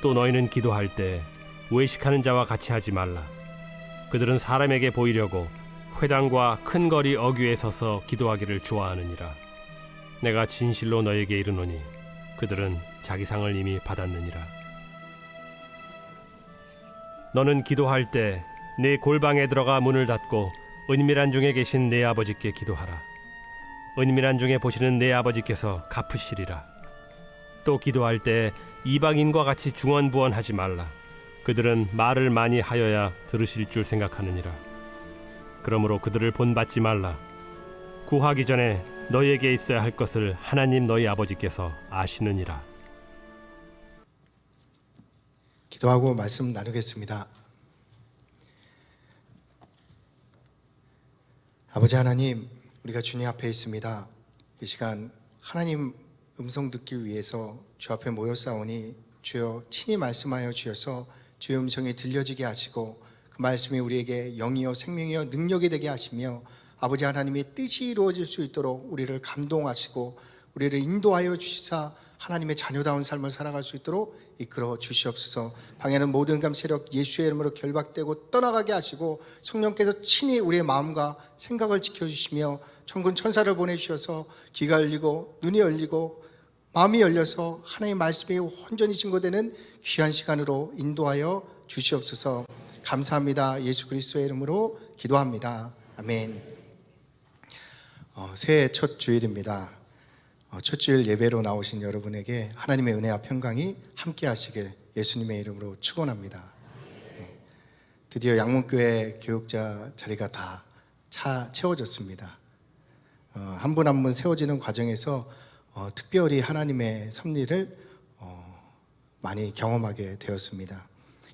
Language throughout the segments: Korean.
또 너희는 기도할 때 외식하는 자와 같이 하지 말라. 그들은 사람에게 보이려고 회당과 큰 거리 어귀에 서서 기도하기를 좋아하느니라. 내가 진실로 너에게 이르노니 그들은 자기 상을 이미 받았느니라. 너는 기도할 때 네 골방에 들어가 문을 닫고 은밀한 중에 계신 내 아버지께 기도하라. 은밀한 중에 보시는 내 아버지께서 갚으시리라. 또 기도할 때 이방인과 같이 중언부언하지 말라. 그들은 말을 많이 하여야 들으실 줄 생각하느니라. 그러므로 그들을 본받지 말라. 구하기 전에 너희에게 있어야 할 것을 하나님 너희 아버지께서 아시느니라. 기도하고 말씀 나누겠습니다. 아버지 하나님, 우리가 주님 앞에 있습니다. 이 시간 하나님 음성 듣기 위해서 주 앞에 모였사오니 주여 친히 말씀하여 주셔서 주의 음성이 들려지게 하시고 그 말씀이 우리에게 영이요 생명이요 능력이 되게 하시며 아버지 하나님의 뜻이 이루어질 수 있도록 우리를 감동하시고 우리를 인도하여 주시사 하나님의 자녀다운 삶을 살아갈 수 있도록 이끌어 주시옵소서. 방해하는 모든 감 세력 예수의 이름으로 결박되고 떠나가게 하시고 성령께서 친히 우리의 마음과 생각을 지켜주시며 천군 천사를 보내주셔서 귀가 열리고 눈이 열리고 마음이 열려서 하나님의 말씀이 온전히 증거되는 귀한 시간으로 인도하여 주시옵소서. 감사합니다. 예수 그리스도의 이름으로 기도합니다. 아멘. 새해 첫 주일입니다. 첫 주일 예배로 나오신 여러분에게 하나님의 은혜와 평강이 함께 하시길 예수님의 이름으로 축원합니다. 드디어 양문교회 교육자 자리가 다 채워졌습니다. 한 분 한 분 세워지는 과정에서 특별히 하나님의 섭리를 많이 경험하게 되었습니다.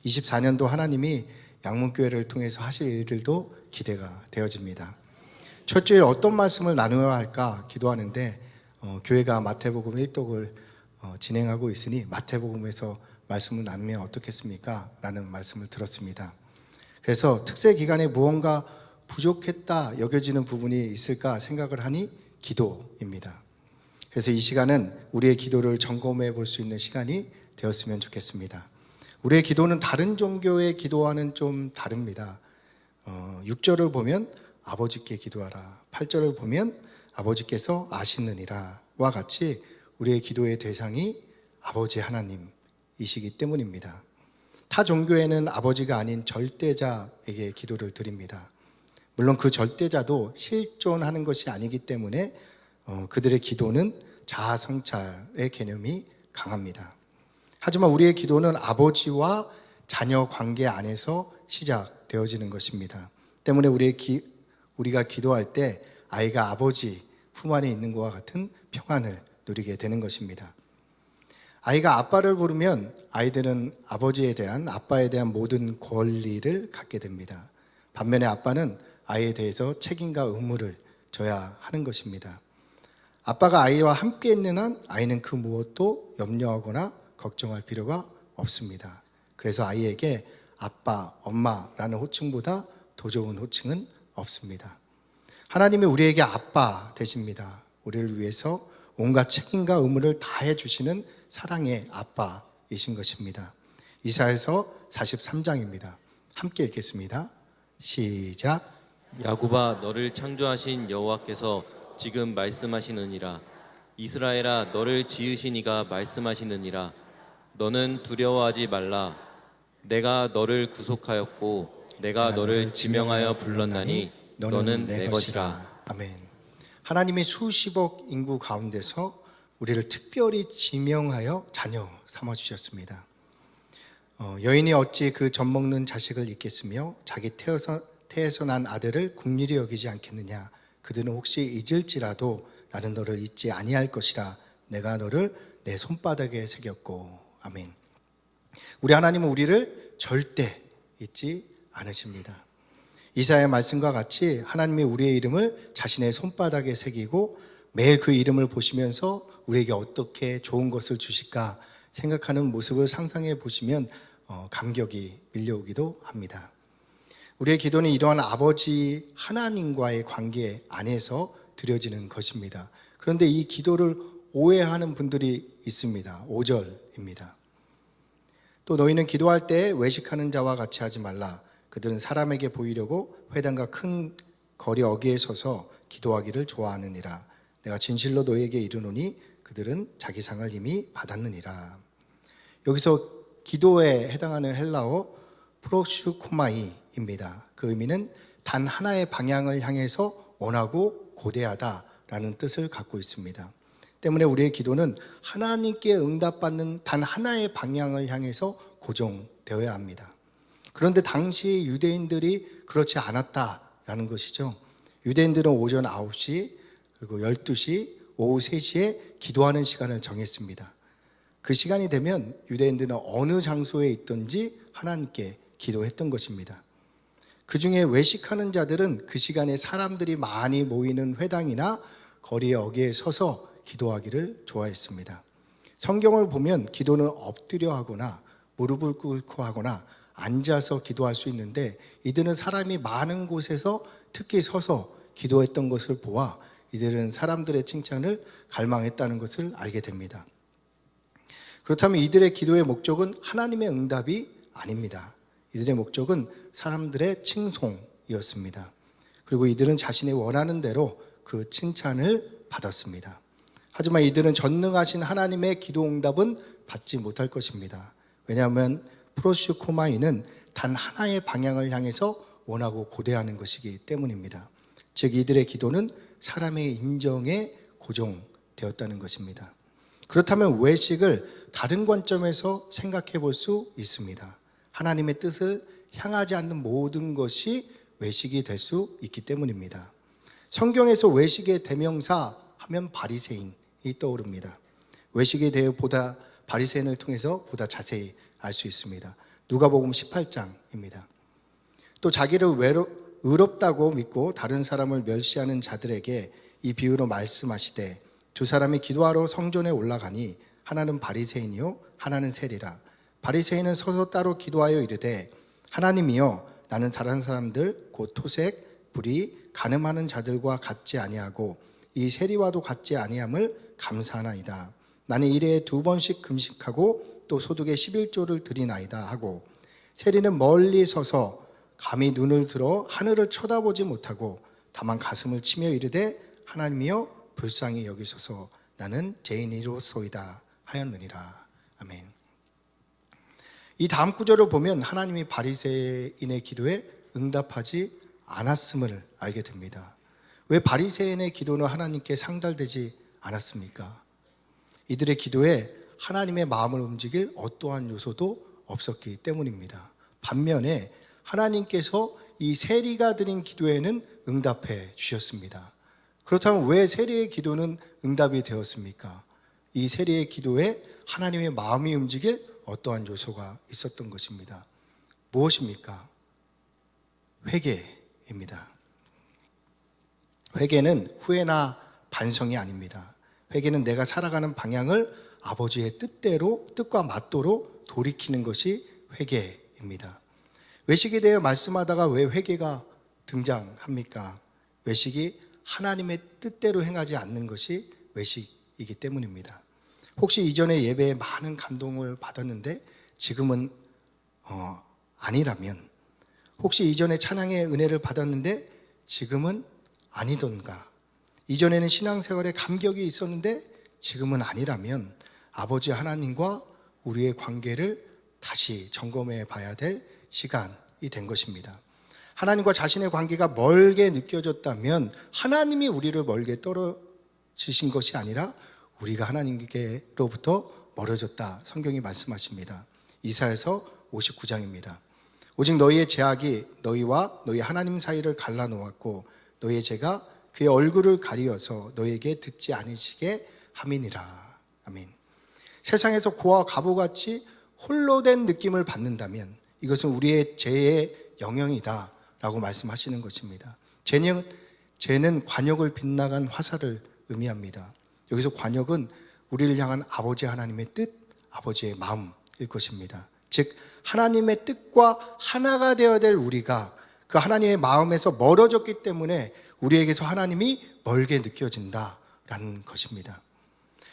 24년도 하나님이 양문교회를 통해서 하실 일들도 기대가 되어집니다. 첫 주일 어떤 말씀을 나누어야 할까 기도하는데 교회가 마태복음 1독을 진행하고 있으니 마태복음에서 말씀을 나누면 어떻겠습니까? 라는 말씀을 들었습니다. 그래서 특세 기간에 무언가 부족했다 여겨지는 부분이 있을까 생각을 하니 기도입니다. 그래서 이 시간은 우리의 기도를 점검해 볼 수 있는 시간이 되었으면 좋겠습니다. 우리의 기도는 다른 종교의 기도와는 좀 다릅니다. 6절을 보면 아버지께 기도하라, 8절을 보면 아버지께서 아시느니라 와 같이 우리의 기도의 대상이 아버지 하나님이시기 때문입니다. 타 종교에는 아버지가 아닌 절대자에게 기도를 드립니다. 물론 그 절대자도 실존하는 것이 아니기 때문에 그들의 기도는 자아 성찰의 개념이 강합니다. 하지만 우리의 기도는 아버지와 자녀 관계 안에서 시작되어지는 것입니다. 때문에 우리가 기도할 때 아이가 아버지 품 안에 있는 것과 같은 평안을 누리게 되는 것입니다. 아이가 아빠를 부르면 아이들은 아버지에 대한, 아빠에 대한 모든 권리를 갖게 됩니다. 반면에 아빠는 아이에 대해서 책임과 의무를 져야 하는 것입니다. 아빠가 아이와 함께 있는 한 아이는 그 무엇도 염려하거나 걱정할 필요가 없습니다. 그래서 아이에게 아빠, 엄마라는 호칭보다 더 좋은 호칭은 없습니다. 하나님이 우리에게 아빠 되십니다. 우리를 위해서 온갖 책임과 의무를 다해 주시는 사랑의 아빠이신 것입니다. 이사야서 43장입니다. 함께 읽겠습니다. 시작. 야곱아, 너를 창조하신 여호와께서 지금 말씀하시느니라. 이스라엘아, 너를 지으신 이가 말씀하시느니라. 너는 두려워하지 말라. 내가 너를 구속하였고 내가 너를 지명하여 불렀나니 너는 내 것이라. 아멘. 하나님이 수십억 인구 가운데서 우리를 특별히 지명하여 자녀 삼아주셨습니다. 여인이 어찌 그 젖먹는 자식을 잊겠으며 자기 태에서 난 아들을 긍휼히 여기지 않겠느냐. 그들은 혹시 잊을지라도 나는 너를 잊지 아니할 것이라. 내가 너를 내 손바닥에 새겼고. 아멘. 우리 하나님은 우리를 절대 잊지 않으십니다. 이사야의 말씀과 같이 하나님이 우리의 이름을 자신의 손바닥에 새기고 매일 그 이름을 보시면서 우리에게 어떻게 좋은 것을 주실까 생각하는 모습을 상상해 보시면 감격이 밀려오기도 합니다. 우리의 기도는 이러한 아버지 하나님과의 관계 안에서 드려지는 것입니다. 그런데 이 기도를 오해하는 분들이 있습니다. 5절입니다. 또 너희는 기도할 때 외식하는 자와 같이 하지 말라. 그들은 사람에게 보이려고 회당과 큰 거리 어귀에 서서 기도하기를 좋아하느니라. 내가 진실로 너희에게 이르노니 그들은 자기 상을 이미 받았느니라. 여기서 기도에 해당하는 헬라어 프로슈코마이입니다. 그 의미는 단 하나의 방향을 향해서 원하고 고대하다라는 뜻을 갖고 있습니다. 때문에 우리의 기도는 하나님께 응답받는 단 하나의 방향을 향해서 고정되어야 합니다. 그런데 당시 유대인들이 그렇지 않았다라는 것이죠. 유대인들은 오전 9시 그리고 12시, 오후 3시에 기도하는 시간을 정했습니다. 그 시간이 되면 유대인들은 어느 장소에 있든지 하나님께 기도했던 것입니다. 그 중에 외식하는 자들은 그 시간에 사람들이 많이 모이는 회당이나 거리의 어귀에 서서 기도하기를 좋아했습니다. 성경을 보면 기도는 엎드려 하거나 무릎을 꿇고 하거나 앉아서 기도할 수 있는데 이들은 사람이 많은 곳에서 특히 서서 기도했던 것을 보아 이들은 사람들의 칭찬을 갈망했다는 것을 알게 됩니다. 그렇다면 이들의 기도의 목적은 하나님의 응답이 아닙니다. 이들의 목적은 사람들의 칭송이었습니다. 그리고 이들은 자신이 원하는 대로 그 칭찬을 받았습니다. 하지만 이들은 전능하신 하나님의 기도 응답은 받지 못할 것입니다. 왜냐하면 프로슈코마이는 단 하나의 방향을 향해서 원하고 고대하는 것이기 때문입니다. 즉 이들의 기도는 사람의 인정에 고정되었다는 것입니다. 그렇다면 외식을 다른 관점에서 생각해 볼 수 있습니다. 하나님의 뜻을 향하지 않는 모든 것이 외식이 될 수 있기 때문입니다. 성경에서 외식의 대명사 하면 바리새인이 떠오릅니다. 외식에 대해 바리새인을 통해서 보다 자세히 알 수 있습니다. 누가복음 18장입니다. 또 자기를 의롭다고 믿고 다른 사람을 멸시하는 자들에게 이 비유로 말씀하시되 두 사람이 기도하러 성전에 올라가니 하나는 바리새인이요 하나는 세리라. 바리새인은 서서 따로 기도하여 이르되 하나님이여 나는 다른 사람들 곧 토색, 불의, 간음하는 자들과 같지 아니하고 이 세리와도 같지 아니함을 감사하나이다. 나는 일에 2번씩 금식하고 또 소득의 11조를 드리나이다 하고 세리는 멀리 서서 감히 눈을 들어 하늘을 쳐다보지 못하고 다만 가슴을 치며 이르되 하나님이여 불쌍히 여기소서 나는 죄인이로소이다 하였느니라. 아멘. 이 다음 구절을 보면 하나님이 바리새인의 기도에 응답하지 않았음을 알게 됩니다. 왜 바리새인의 기도는 하나님께 상달되지 않았습니까? 이들의 기도에 하나님의 마음을 움직일 어떠한 요소도 없었기 때문입니다. 반면에 하나님께서 이 세리가 드린 기도에는 응답해 주셨습니다. 그렇다면 왜 세리의 기도는 응답이 되었습니까? 이 세리의 기도에 하나님의 마음이 움직일 어떠한 요소가 있었던 것입니다. 무엇입니까? 회개입니다. 회개는 후회나 반성이 아닙니다. 회개는 내가 살아가는 방향을 아버지의 뜻과 맞도록 돌이키는 것이 회개입니다. 외식에 대해 말씀하다가 왜 회개가 등장합니까? 외식이 하나님의 뜻대로 행하지 않는 것이 외식이기 때문입니다. 혹시 이전에 예배에 많은 감동을 받았는데 지금은 아니라면, 혹시 이전에 찬양의 은혜를 받았는데 지금은 아니던가, 이전에는 신앙생활에 감격이 있었는데 지금은 아니라면 아버지 하나님과 우리의 관계를 다시 점검해 봐야 될 시간이 된 것입니다. 하나님과 자신의 관계가 멀게 느껴졌다면 하나님이 우리를 멀게 떨어지신 것이 아니라 우리가 하나님께로부터 멀어졌다. 성경이 말씀하십니다. 이사야서 59장입니다. 오직 너희의 죄악이 너희와 너희 하나님 사이를 갈라놓았고 너희의 죄가 그의 얼굴을 가리어서 너희에게 듣지 않으시게 함이니라. 아멘. 세상에서 고와 갑오같이 홀로 된 느낌을 받는다면 이것은 우리의 죄의 영역이다 라고 말씀하시는 것입니다. 죄는 관역을 빗나간 화살을 의미합니다. 여기서 관역은 우리를 향한 아버지 하나님의 뜻, 아버지의 마음일 것입니다. 즉 하나님의 뜻과 하나가 되어야 될 우리가 그 하나님의 마음에서 멀어졌기 때문에 우리에게서 하나님이 멀게 느껴진다라는 것입니다.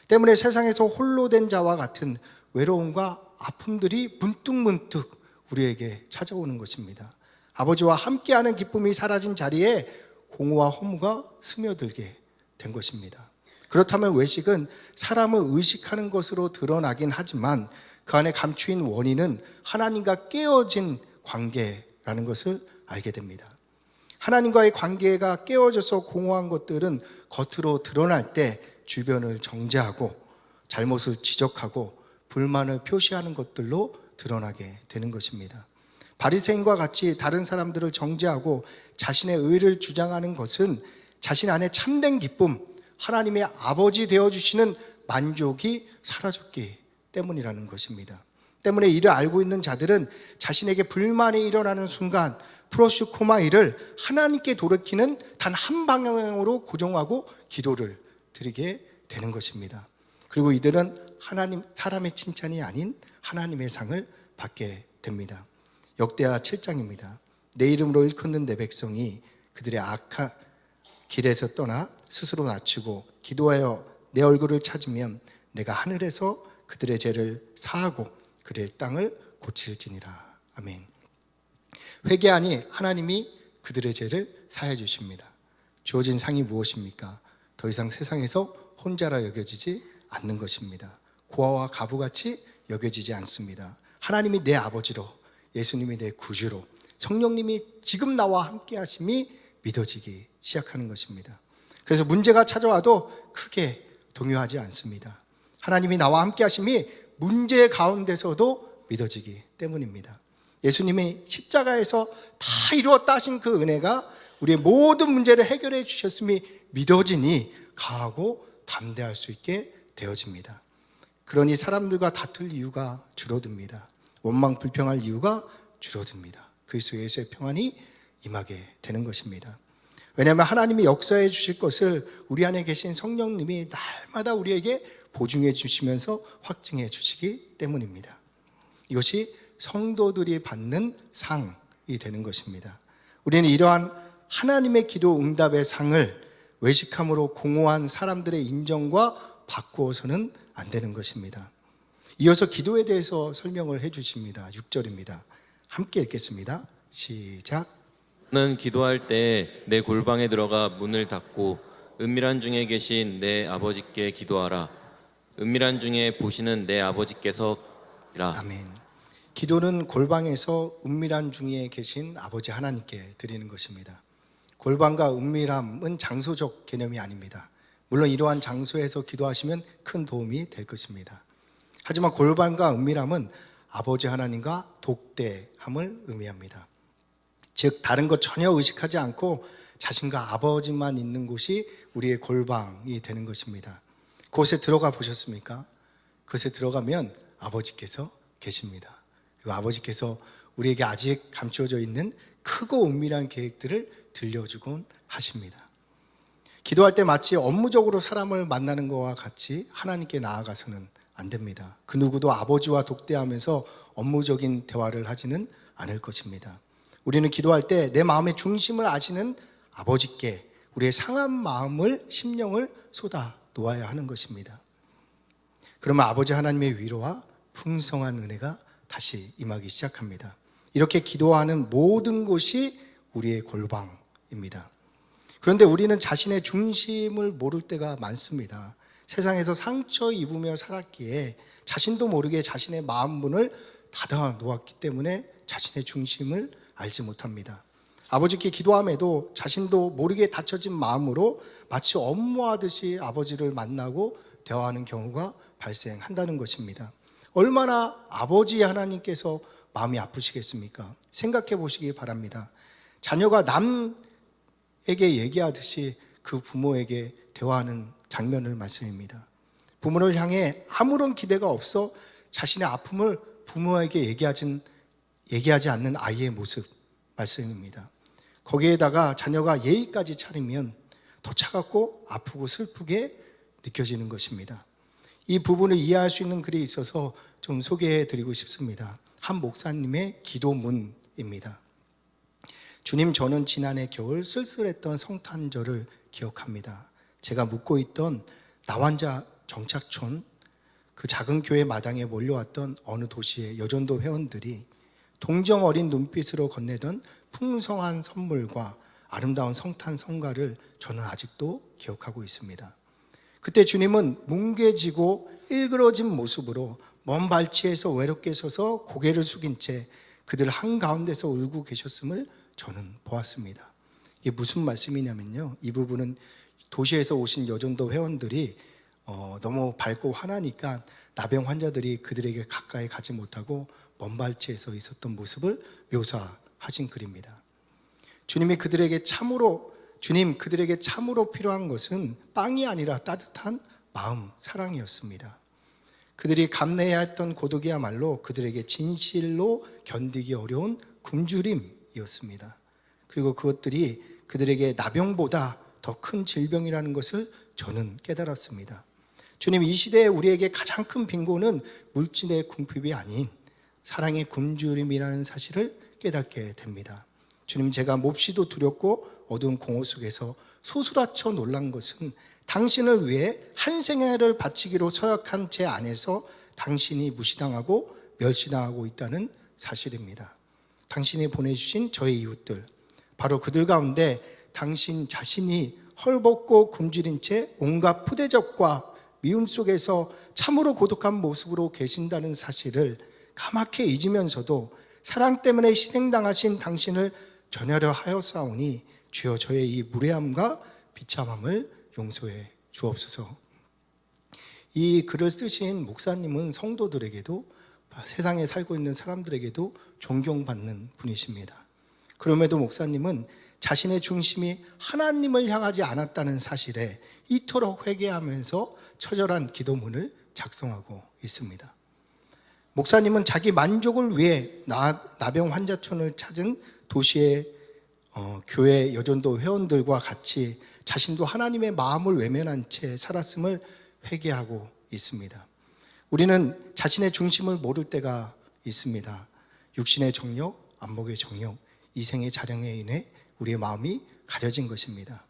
때문에 세상에서 홀로 된 자와 같은 외로움과 아픔들이 문득문득 우리에게 찾아오는 것입니다. 아버지와 함께하는 기쁨이 사라진 자리에 공허와 허무가 스며들게 된 것입니다. 그렇다면 외식은 사람을 의식하는 것으로 드러나긴 하지만 그 안에 감추인 원인은 하나님과 깨어진 관계라는 것을 알게 됩니다. 하나님과의 관계가 깨어져서 공허한 것들은 겉으로 드러날 때 주변을 정죄하고 잘못을 지적하고 불만을 표시하는 것들로 드러나게 되는 것입니다. 바리새인과 같이 다른 사람들을 정죄하고 자신의 의를 주장하는 것은 자신 안에 참된 기쁨, 하나님의 아버지 되어주시는 만족이 사라졌기 때문이라는 것입니다. 때문에 이를 알고 있는 자들은 자신에게 불만이 일어나는 순간 프로슈코마이를 하나님께 돌이키는 단 한 방향으로 고정하고 기도를 드리게 되는 것입니다. 그리고 이들은 사람의 칭찬이 아닌 하나님의 상을 받게 됩니다. 역대하 7장입니다. 내 이름으로 일컫는 내 백성이 그들의 악한 길에서 떠나 스스로 낮추고 기도하여 내 얼굴을 찾으면 내가 하늘에서 그들의 죄를 사하고 그들의 땅을 고칠지니라. 아멘. 회개하니 하나님이 그들의 죄를 사해 주십니다. 주어진 상이 무엇입니까? 더 이상 세상에서 혼자라 여겨지지 않는 것입니다. 고아와 가부같이 여겨지지 않습니다. 하나님이 내 아버지로, 예수님이 내 구주로, 성령님이 지금 나와 함께 하심이 믿어지기 시작하는 것입니다. 그래서 문제가 찾아와도 크게 동요하지 않습니다. 하나님이 나와 함께 하심이 문제 가운데서도 믿어지기 때문입니다. 예수님이 십자가에서 다 이루었다 하신 그 은혜가 우리의 모든 문제를 해결해 주셨음이 믿어지니 강하고 담대할 수 있게 되어집니다. 그러니 사람들과 다툴 이유가 줄어듭니다. 원망 불평할 이유가 줄어듭니다. 그리스도 예수의 평안이 임하게 되는 것입니다. 왜냐하면 하나님이 역사해 주실 것을 우리 안에 계신 성령님이 날마다 우리에게 보증해 주시면서 확증해 주시기 때문입니다. 이것이 성도들이 받는 상이 되는 것입니다. 우리는 이러한 하나님의 기도 응답의 상을 외식함으로 공허한 사람들의 인정과 바꾸어서는 안 되는 것입니다. 이어서 기도에 대해서 설명을 해 주십니다. 6절입니다. 함께 읽겠습니다. 시작. 너는 기도할 때 내 골방에 들어가 문을 닫고 은밀한 중에 계신 내 아버지께 기도하라. 은밀한 중에 보시는 내 아버지께서 이라. 아멘. 기도는 골방에서 은밀한 중에 계신 아버지 하나님께 드리는 것입니다. 골방과 은밀함은 장소적 개념이 아닙니다. 물론 이러한 장소에서 기도하시면 큰 도움이 될 것입니다. 하지만 골방과 은밀함은 아버지 하나님과 독대함을 의미합니다. 즉 다른 것 전혀 의식하지 않고 자신과 아버지만 있는 곳이 우리의 골방이 되는 것입니다. 그곳에 들어가 보셨습니까? 그곳에 들어가면 아버지께서 계십니다. 그리고 아버지께서 우리에게 아직 감추어져 있는 크고 은밀한 계획들을 들려주곤 하십니다. 기도할 때 마치 업무적으로 사람을 만나는 것과 같이 하나님께 나아가서는 안 됩니다. 그 누구도 아버지와 독대하면서 업무적인 대화를 하지는 않을 것입니다. 우리는 기도할 때 내 마음의 중심을 아시는 아버지께 우리의 상한 마음을, 심령을 쏟아 놓아야 하는 것입니다. 그러면 아버지 하나님의 위로와 풍성한 은혜가 다시 임하기 시작합니다. 이렇게 기도하는 모든 곳이 우리의 골방입니다. 그런데 우리는 자신의 중심을 모를 때가 많습니다. 세상에서 상처 입으며 살았기에 자신도 모르게 자신의 마음 문을 닫아 놓았기 때문에 자신의 중심을 알지 못합니다. 아버지께 기도함에도 자신도 모르게 닫혀진 마음으로 마치 업무하듯이 아버지를 만나고 대화하는 경우가 발생한다는 것입니다. 얼마나 아버지 하나님께서 마음이 아프시겠습니까? 생각해 보시기 바랍니다. 자녀가 남에게 얘기하듯이 그 부모에게 대화하는 장면을 말씀입니다. 부모를 향해 아무런 기대가 없어 자신의 아픔을 부모에게 얘기하지 않는 아이의 모습 말씀입니다. 거기에다가 자녀가 예의까지 차리면 더 차갑고 아프고 슬프게 느껴지는 것입니다. 이 부분을 이해할 수 있는 글이 있어서 좀 소개해 드리고 싶습니다. 한 목사님의 기도문입니다. 주님, 저는 지난해 겨울 쓸쓸했던 성탄절을 기억합니다. 제가 묵고 있던 나환자 정착촌 그 작은 교회 마당에 몰려왔던 어느 도시의 여전도 회원들이 동정 어린 눈빛으로 건네던 풍성한 선물과 아름다운 성탄 성가를 저는 아직도 기억하고 있습니다. 그때 주님은 뭉개지고 일그러진 모습으로 먼 발치에서 외롭게 서서 고개를 숙인 채 그들 한가운데서 울고 계셨음을 저는 보았습니다. 이게 무슨 말씀이냐면요, 이 부분은 도시에서 오신 여전도 회원들이 너무 밝고 화나니까 나병 환자들이 그들에게 가까이 가지 못하고 먼 발치에서 있었던 모습을 묘사하신 글입니다. 주님 그들에게 참으로 필요한 것은 빵이 아니라 따뜻한 마음, 사랑이었습니다. 그들이 감내해야 했던 고독이야말로 그들에게 진실로 견디기 어려운 굶주림이었습니다. 그리고 그것들이 그들에게 나병보다 더 큰 질병이라는 것을 저는 깨달았습니다. 주님, 이 시대에 우리에게 가장 큰 빈곤은 물질의 궁핍이 아닌 사랑의 굶주림이라는 사실을 깨닫게 됩니다. 주님, 제가 몹시도 두렵고 어두운 공허 속에서 소스라쳐 놀란 것은 당신을 위해 한 생애를 바치기로 서약한 제 안에서 당신이 무시당하고 멸시당하고 있다는 사실입니다. 당신이 보내주신 저의 이웃들, 바로 그들 가운데 당신 자신이 헐벗고 굶주린 채 온갖 푸대접과 미움 속에서 참으로 고독한 모습으로 계신다는 사실을 까맣게 잊으면서도 사랑 때문에 희생당하신 당신을 전하려 하였사오니 주여 저의 이 무례함과 비참함을 용서해 주옵소서. 이 글을 쓰신 목사님은 성도들에게도 세상에 살고 있는 사람들에게도 존경받는 분이십니다. 그럼에도 목사님은 자신의 중심이 하나님을 향하지 않았다는 사실에 이토록 회개하면서 처절한 기도문을 작성하고 있습니다. 목사님은 자기 만족을 위해 나병 환자촌을 찾은 도시의 교회 여전도 회원들과 같이 자신도 하나님의 마음을 외면한 채 살았음을 회개하고 있습니다. 우리는 자신의 중심을 모를 때가 있습니다. 육신의 정욕, 안목의 정욕, 이생의 자랑에 인해 우리의 마음이 가려진 것입니다.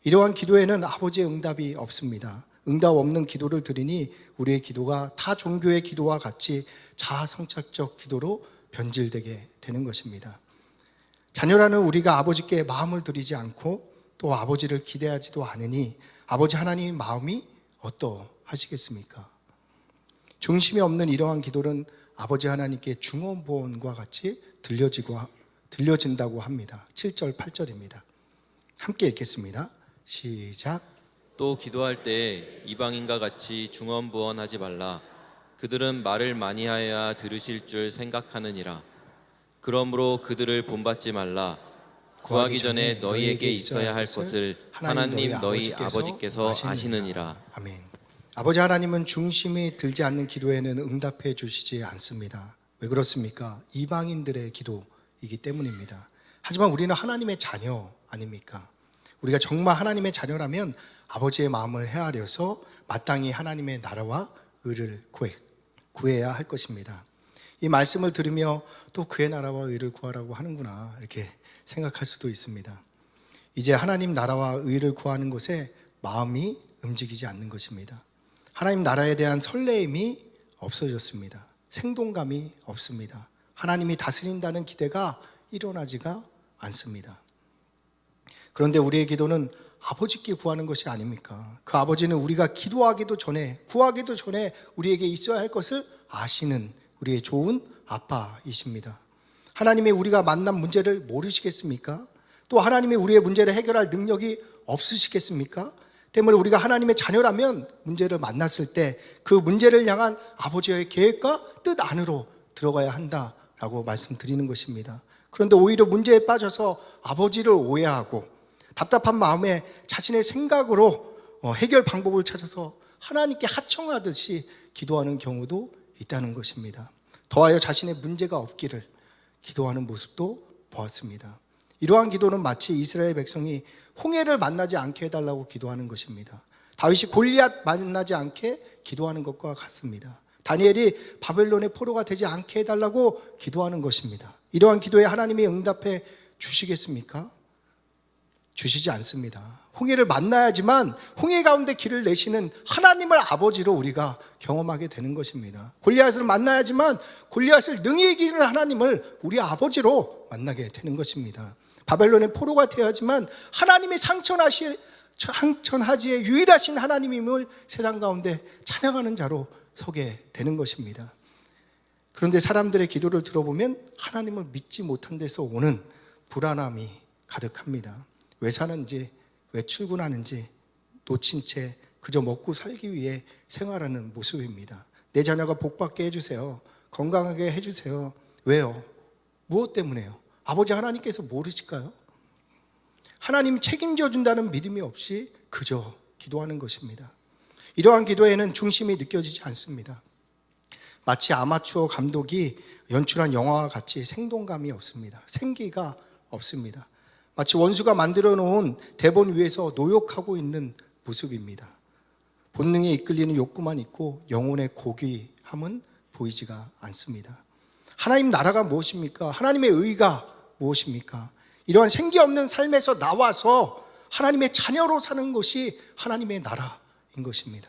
이러한 기도에는 아버지의 응답이 없습니다. 응답 없는 기도를 드리니 우리의 기도가 타 종교의 기도와 같이 자아성찰적 기도로 변질되게 되는 것입니다. 자녀라는 우리가 아버지께 마음을 드리지 않고 또 아버지를 기대하지도 않으니 아버지 하나님의 마음이 어떠하시겠습니까? 중심이 없는 이러한 기도는 아버지 하나님께 중언부언과 같이 들려진다고 합니다. 7절, 8절입니다. 함께 읽겠습니다. 시작. 또 기도할 때 이방인과 같이 중언부언하지 말라. 그들은 말을 많이 하여야 들으실 줄 생각하느니라. 그러므로 그들을 본받지 말라. 구하기 전에 너희에게 있어야 할 것을 하나님 너희 아버지께서 아시느니라. 아멘. 아버지 하나님은 중심이 들지 않는 기도에는 응답해 주시지 않습니다. 왜 그렇습니까? 이방인들의 기도이기 때문입니다. 하지만 우리는 하나님의 자녀 아닙니까? 우리가 정말 하나님의 자녀라면 아버지의 마음을 헤아려서 마땅히 하나님의 나라와 의를 구해야 할 것입니다. 이 말씀을 들으며 또 그의 나라와 의를 구하라고 하는구나 이렇게 생각할 수도 있습니다. 이제 하나님 나라와 의를 구하는 것에 마음이 움직이지 않는 것입니다. 하나님 나라에 대한 설레임이 없어졌습니다. 생동감이 없습니다. 하나님이 다스린다는 기대가 일어나지가 않습니다. 그런데 우리의 기도는 아버지께 구하는 것이 아닙니까? 그 아버지는 우리가 기도하기도 전에, 구하기도 전에 우리에게 있어야 할 것을 아시는 우리의 좋은 아빠이십니다. 하나님이 우리가 만난 문제를 모르시겠습니까? 또 하나님이 우리의 문제를 해결할 능력이 없으시겠습니까? 때문에 우리가 하나님의 자녀라면 문제를 만났을 때 그 문제를 향한 아버지의 계획과 뜻 안으로 들어가야 한다라고 말씀드리는 것입니다. 그런데 오히려 문제에 빠져서 아버지를 오해하고 답답한 마음에 자신의 생각으로 해결 방법을 찾아서 하나님께 하청하듯이 기도하는 경우도 있다는 것입니다. 더하여 자신의 문제가 없기를 기도하는 모습도 보았습니다. 이러한 기도는 마치 이스라엘 백성이 홍해를 만나지 않게 해달라고 기도하는 것입니다. 다윗이 골리앗 만나지 않게 기도하는 것과 같습니다. 다니엘이 바벨론의 포로가 되지 않게 해달라고 기도하는 것입니다. 이러한 기도에 하나님이 응답해 주시겠습니까? 주시지 않습니다. 홍해를 만나야지만 홍해 가운데 길을 내시는 하나님을 아버지로 우리가 경험하게 되는 것입니다. 골리앗을 만나야지만 골리앗을 능히 이기는 하나님을 우리 아버지로 만나게 되는 것입니다. 바벨론의 포로가 되어야지만 하나님의 상천하지의 유일하신 하나님임을 세상 가운데 찬양하는 자로 서게 되는 것입니다. 그런데 사람들의 기도를 들어보면 하나님을 믿지 못한 데서 오는 불안함이 가득합니다. 왜 사는지, 왜 출근하는지 놓친 채 그저 먹고 살기 위해 생활하는 모습입니다. 내 자녀가 복받게 해주세요. 건강하게 해주세요. 왜요? 무엇 때문에요? 아버지 하나님께서 모르실까요? 하나님이 책임져 준다는 믿음이 없이 그저 기도하는 것입니다. 이러한 기도에는 중심이 느껴지지 않습니다. 마치 아마추어 감독이 연출한 영화와 같이 생동감이 없습니다. 생기가 없습니다. 마치 원수가 만들어 놓은 대본 위에서 노역하고 있는 모습입니다. 본능에 이끌리는 욕구만 있고 영혼의 고귀함은 보이지가 않습니다. 하나님 나라가 무엇입니까? 하나님의 의가 무엇입니까? 이러한 생기 없는 삶에서 나와서 하나님의 자녀로 사는 것이 하나님의 나라인 것입니다.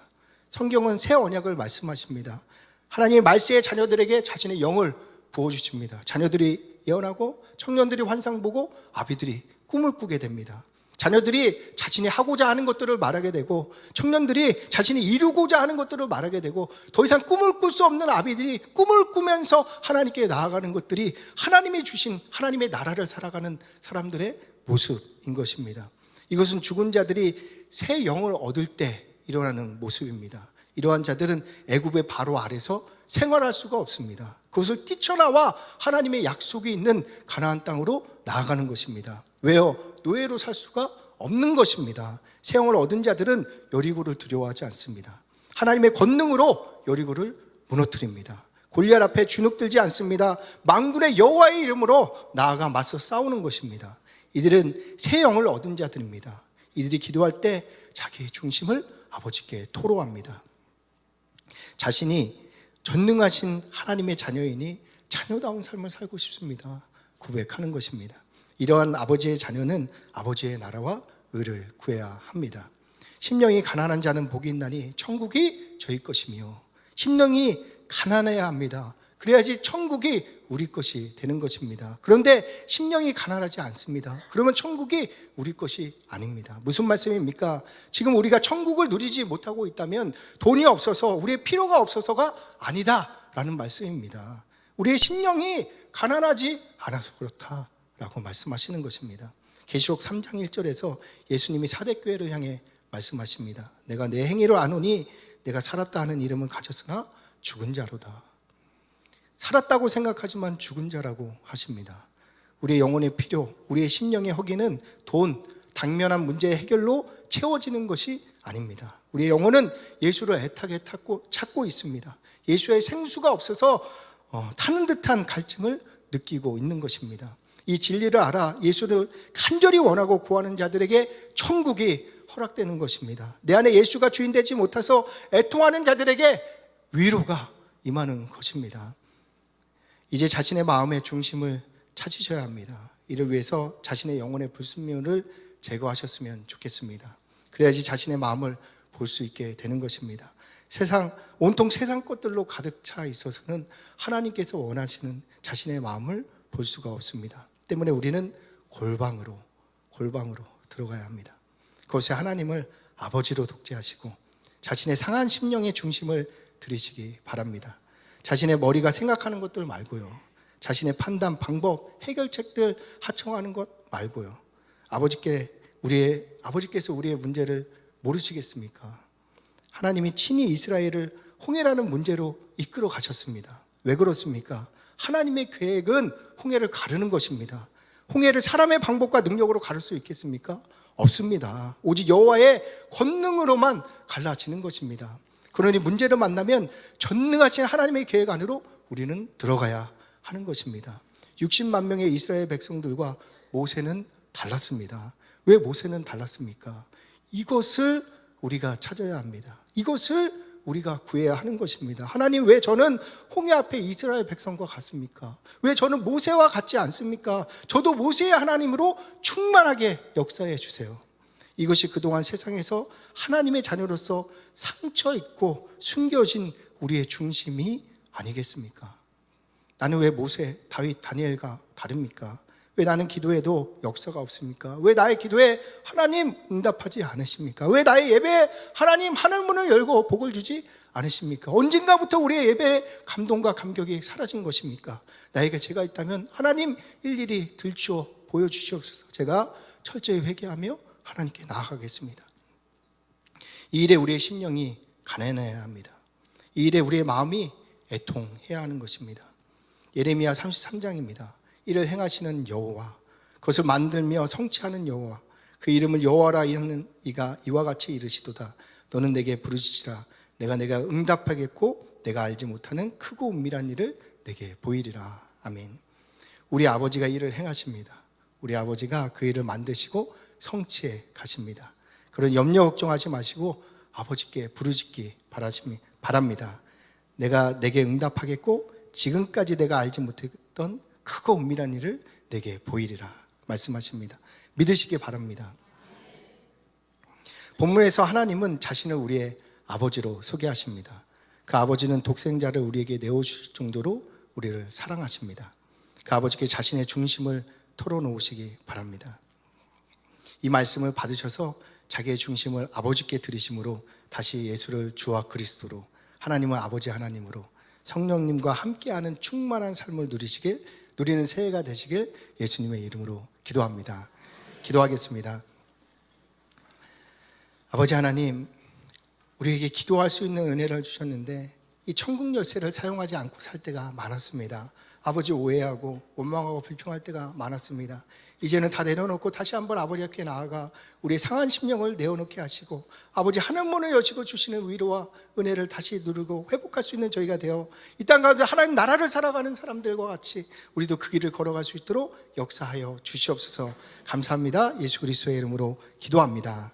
성경은 새 언약을 말씀하십니다. 하나님의 말세의 자녀들에게 자신의 영을 부어주십니다. 자녀들이 예언하고 청년들이 환상 보고 아비들이 꿈을 꾸게 됩니다. 자녀들이 자신이 하고자 하는 것들을 말하게 되고 청년들이 자신이 이루고자 하는 것들을 말하게 되고 더 이상 꿈을 꿀 수 없는 아비들이 꿈을 꾸면서 하나님께 나아가는 것들이 하나님이 주신 하나님의 나라를 살아가는 사람들의 모습인 것입니다. 이것은 죽은 자들이 새 영을 얻을 때 일어나는 모습입니다. 이러한 자들은 애굽의 바로 아래서 생활할 수가 없습니다. 그것을 뛰쳐나와 하나님의 약속이 있는 가나안 땅으로 나아가는 것입니다. 왜요? 노예로 살 수가 없는 것입니다. 새 영을 얻은 자들은 여리고를 두려워하지 않습니다. 하나님의 권능으로 여리고를 무너뜨립니다. 골리앗 앞에 주눅들지 않습니다. 만군의 여호와의 이름으로 나아가 맞서 싸우는 것입니다. 이들은 새 영을 얻은 자들입니다. 이들이 기도할 때 자기의 중심을 아버지께 토로합니다. 자신이 전능하신 하나님의 자녀이니 자녀다운 삶을 살고 싶습니다. 고백하는 것입니다. 이러한 아버지의 자녀는 아버지의 나라와 의를 구해야 합니다. 심령이 가난한 자는 복이 있나니 천국이 저희 것이며, 심령이 가난해야 합니다. 그래야지 천국이 우리 것이 되는 것입니다. 그런데 심령이 가난하지 않습니다. 그러면 천국이 우리 것이 아닙니다. 무슨 말씀입니까? 지금 우리가 천국을 누리지 못하고 있다면 돈이 없어서, 우리의 필요가 없어서가 아니다라는 말씀입니다. 우리의 심령이 가난하지 않아서 그렇다라고 말씀하시는 것입니다. 계시록 3장 1절에서 예수님이 사대교회를 향해 말씀하십니다. 내가 내 행위를 아노니 내가 살았다 하는 이름은 가졌으나 죽은 자로다. 살았다고 생각하지만 죽은 자라고 하십니다. 우리의 영혼의 필요, 우리의 심령의 허기는 돈, 당면한 문제의 해결로 채워지는 것이 아닙니다. 우리의 영혼은 예수를 애타게 찾고 있습니다. 예수의 생수가 없어서 타는 듯한 갈증을 느끼고 있는 것입니다. 이 진리를 알아 예수를 간절히 원하고 구하는 자들에게 천국이 허락되는 것입니다. 내 안에 예수가 주인 되지 못해서 애통하는 자들에게 위로가 임하는 것입니다. 이제 자신의 마음의 중심을 찾으셔야 합니다. 이를 위해서 자신의 영혼의 불순물을 제거하셨으면 좋겠습니다. 그래야지 자신의 마음을 볼 수 있게 되는 것입니다. 온통 세상 것들로 가득 차 있어서는 하나님께서 원하시는 자신의 마음을 볼 수가 없습니다. 때문에 우리는 골방으로 들어가야 합니다. 그것에 하나님을 아버지로 독재하시고 자신의 상한 심령의 중심을 들이시기 바랍니다. 자신의 머리가 생각하는 것들 말고요. 자신의 판단, 방법, 해결책들 하청하는 것 말고요. 아버지께서 우리의 문제를 모르시겠습니까? 하나님이 친히 이스라엘을 홍해라는 문제로 이끌어 가셨습니다. 왜 그렇습니까? 하나님의 계획은 홍해를 가르는 것입니다. 홍해를 사람의 방법과 능력으로 가를 수 있겠습니까? 없습니다. 오직 여호와의 권능으로만 갈라지는 것입니다. 그러니 문제를 만나면 전능하신 하나님의 계획 안으로 우리는 들어가야 하는 것입니다. 60만 명의 이스라엘 백성들과 모세는 달랐습니다. 왜 모세는 달랐습니까? 이것을 우리가 찾아야 합니다. 이것을 우리가 구해야 하는 것입니다. 하나님, 왜 저는 홍해 앞에 이스라엘 백성과 같습니까? 왜 저는 모세와 같지 않습니까? 저도 모세의 하나님으로 충만하게 역사해 주세요. 이것이 그동안 세상에서 하나님의 자녀로서 상처 있고 숨겨진 우리의 중심이 아니겠습니까? 나는 왜 모세, 다윗, 다니엘과 다릅니까? 왜 나는 기도해도 역사가 없습니까? 왜 나의 기도에 하나님 응답하지 않으십니까? 왜 나의 예배에 하나님 하늘문을 열고 복을 주지 않으십니까? 언젠가부터 우리의 예배에 감동과 감격이 사라진 것입니까? 나에게 죄가 있다면 하나님 일일이 들추어 보여주시옵소서. 제가 철저히 회개하며 하나님께 나아가겠습니다. 이 일에 우리의 심령이 가난해야 합니다. 이 일에 우리의 마음이 애통해야 하는 것입니다. 예레미야 33장입니다. 이를 행하시는 여호와, 그것을 만들며 성취하는 여호와, 그 이름을 여호와라 하는 이가 이와 같이 이르시도다. 너는 내게 부르짖으라. 내가 응답하겠고 내가 알지 못하는 크고 은밀한 일을 내게 보이리라. 아멘. 우리 아버지가 이를 행하십니다. 우리 아버지가 그 일을 만드시고 성취해 가십니다. 그런 염려 걱정하지 마시고 아버지께 부르짖기 바랍니다. 내게 응답하겠고 지금까지 내가 알지 못했던 크고 은밀한 일을 내게 보이리라 말씀하십니다. 믿으시기 바랍니다. 본문에서 하나님은 자신을 우리의 아버지로 소개하십니다. 그 아버지는 독생자를 우리에게 내어주실 정도로 우리를 사랑하십니다. 그 아버지께 자신의 중심을 털어놓으시기 바랍니다. 이 말씀을 받으셔서 자기의 중심을 아버지께 드리심으로 다시 예수를 주와 그리스도로, 하나님은 아버지 하나님으로 성령님과 함께하는 충만한 삶을 누리는 새해가 되시길 예수님의 이름으로 기도합니다. 기도하겠습니다. 아버지 하나님, 우리에게 기도할 수 있는 은혜를 주셨는데 이 천국 열쇠를 사용하지 않고 살 때가 많았습니다. 아버지 오해하고 원망하고 불평할 때가 많았습니다. 이제는 다 내려놓고 다시 한번 아버지 앞에 나아가 우리의 상한 심령을 내어놓게 하시고 아버지 하늘문을 여시고 주시는 위로와 은혜를 다시 누리고 회복할 수 있는 저희가 되어 이 땅 가운데 하나님 나라를 살아가는 사람들과 같이 우리도 그 길을 걸어갈 수 있도록 역사하여 주시옵소서. 감사합니다. 예수 그리스도의 이름으로 기도합니다.